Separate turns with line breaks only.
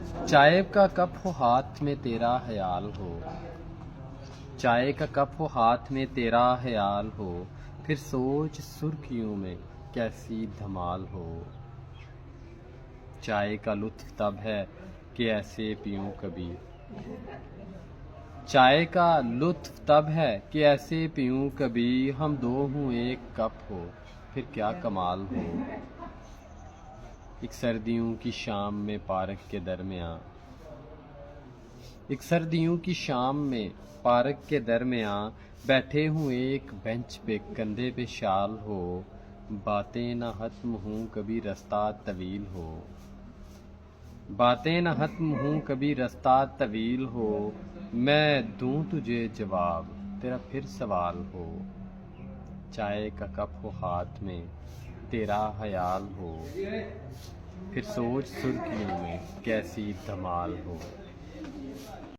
चाय का कप हो हाथ में तेरा ख्याल हो, चाय का कप हो हाथ में तेरा ख्याल हो, फिर सोच सुर्खियों में कैसी धमाल हो। चाय का लुत्फ तब है कि ऐसे पीऊं कभी, चाय का लुत्फ तब है कि ऐसे पीऊं कभी, हम दो हों एक कप हो फिर क्या कमाल हो। एक सर्दियों की शाम में पार्क के दरमियां, एक सर्दियों की शाम में पार्क के दरमियां, बैठे हूँ एक बेंच पे कंधे पे शाल हो, बातें न खत्म हूँ कभी रास्ता तवील हो, बातें न खत्म हूँ कभी रास्ता तवील हो, मैं दूँ तुझे जवाब तेरा फिर सवाल हो। चाय का कप हो हाथ में तेरा ख्याल हो, फिर सोच सुर्खियों में कैसी धमाल हो।